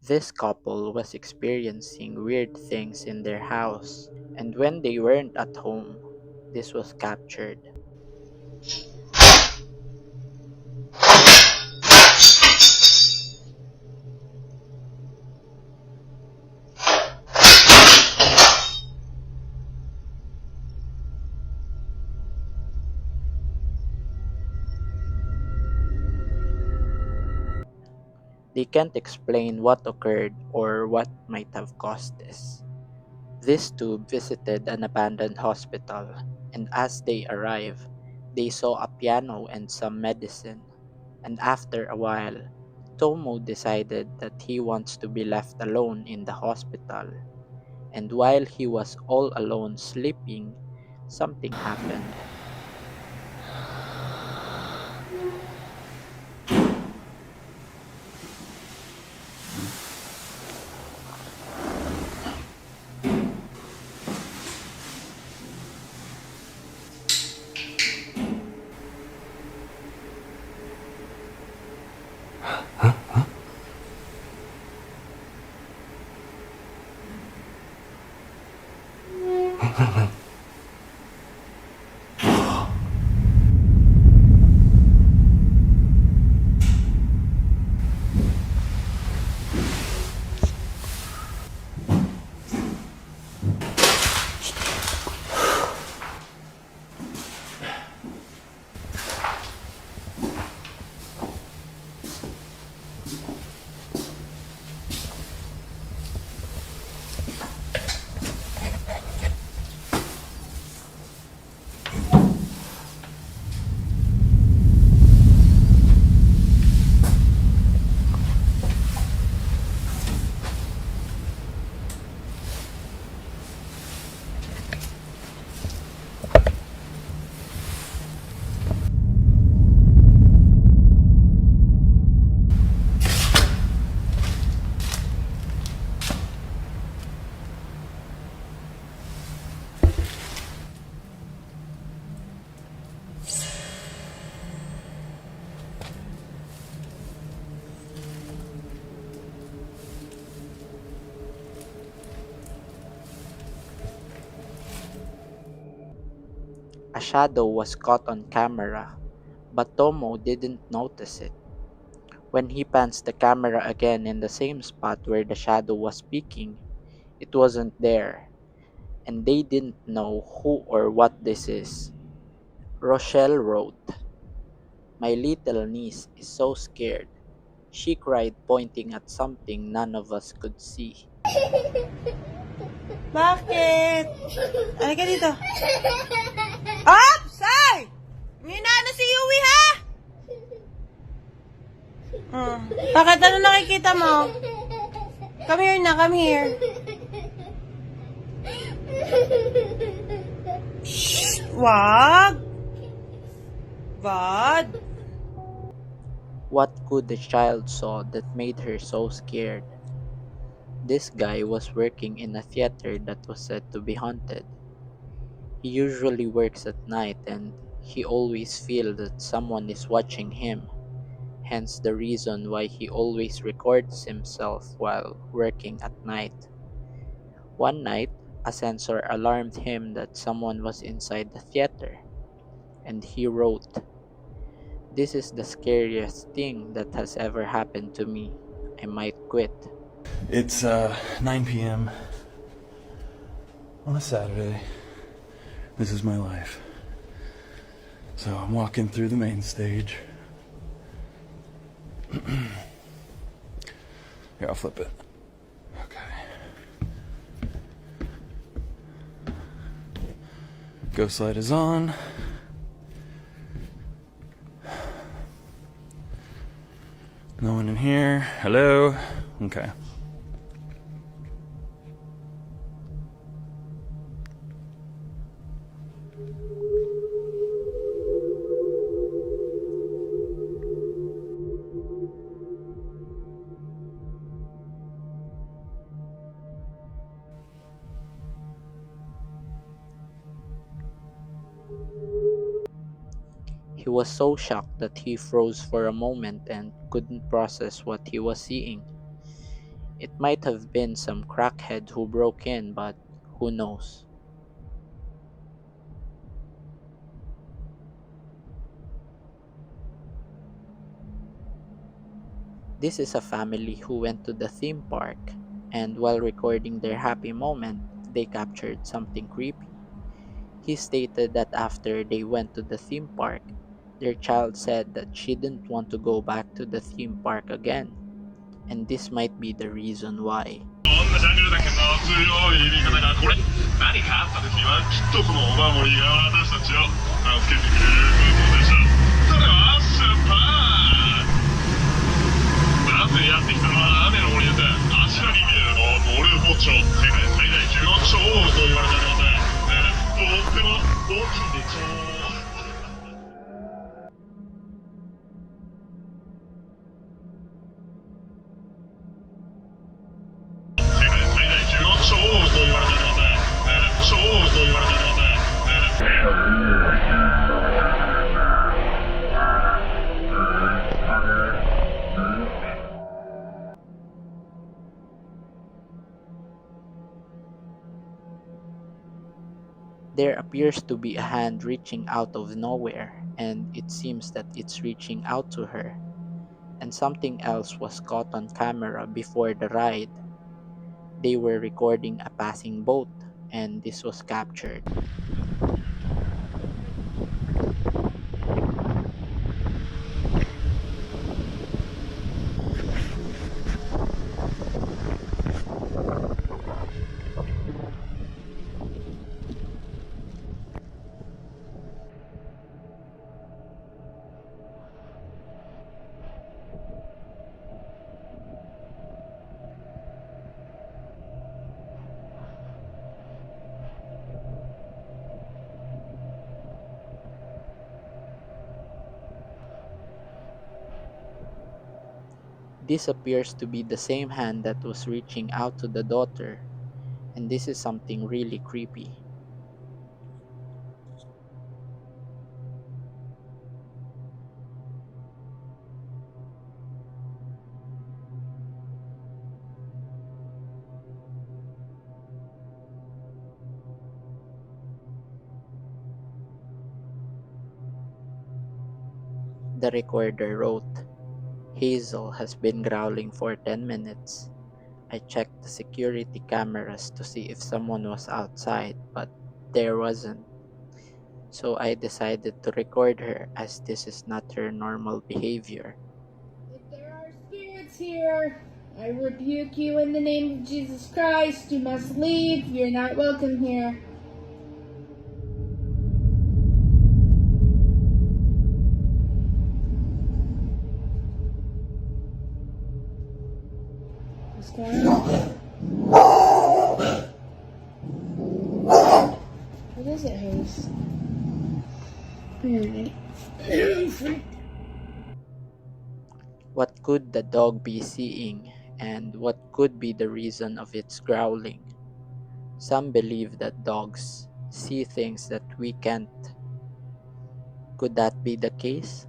This couple was experiencing weird things in their house, and when they weren't at home, this was captured. They can't explain what occurred or what might have caused this. These two visited an abandoned hospital, and as they arrived, they saw a piano and some medicine. And after a while, Tomo decided that he wants to be left alone in the hospital. And while he was all alone sleeping, something happened. A shadow was caught on camera, but Tomo didn't notice it. When he pans the camera again in the same spot where the shadow was speaking, it wasn't there, and they didn't know who or what this is. Rochelle wrote, "My little niece is so scared. She cried pointing at something none of us could see." Bakit? Halika dito. Ops! Ay! May inaano si Yui, ha? Bakit? Ano nakikita mo? Come here na, come here. Shh! Wag! Bad. What could the child saw that made her so scared? This guy was working in a theater that was said to be haunted. He usually works at night and he always feels that someone is watching him, hence the reason why he always records himself while working at night. One night, a sensor alarmed him that someone was inside the theater, and he wrote, "This is the scariest thing that has ever happened to me. I might quit." It's 9 p.m. on a Saturday. This is my life. So I'm walking through the main stage. Here, I'll flip it. Okay. Ghost light is on. No one in here. Hello? Okay. He was so shocked that he froze for a moment and couldn't process what he was seeing. It might have been some crackhead who broke in, but who knows? This is a family who went to the theme park, and while recording their happy moment, they captured something creepy. He stated that after they went to the theme park, their child said that she didn't want to go back to the theme park again, and this might be the reason why. 'There appears to be a hand reaching out of nowhere, and it seems that it's reaching out to her. And something else was caught on camera before the ride. They were recording a passing boat, and this was captured. This appears to be the same hand that was reaching out to the daughter, and this is something really creepy. The recorder wrote, "Hazel has been growling for 10 minutes. I checked the security cameras to see if someone was outside, but there wasn't. So I decided to record her as this is not her normal behavior." If there are spirits here, I rebuke you in the name of Jesus Christ. You must leave. You're not welcome here. What's going on? What is it, Hayes? Alright. What could the dog be seeing, and what could be the reason of its growling? Some believe that dogs see things that we can't. Could that be the case?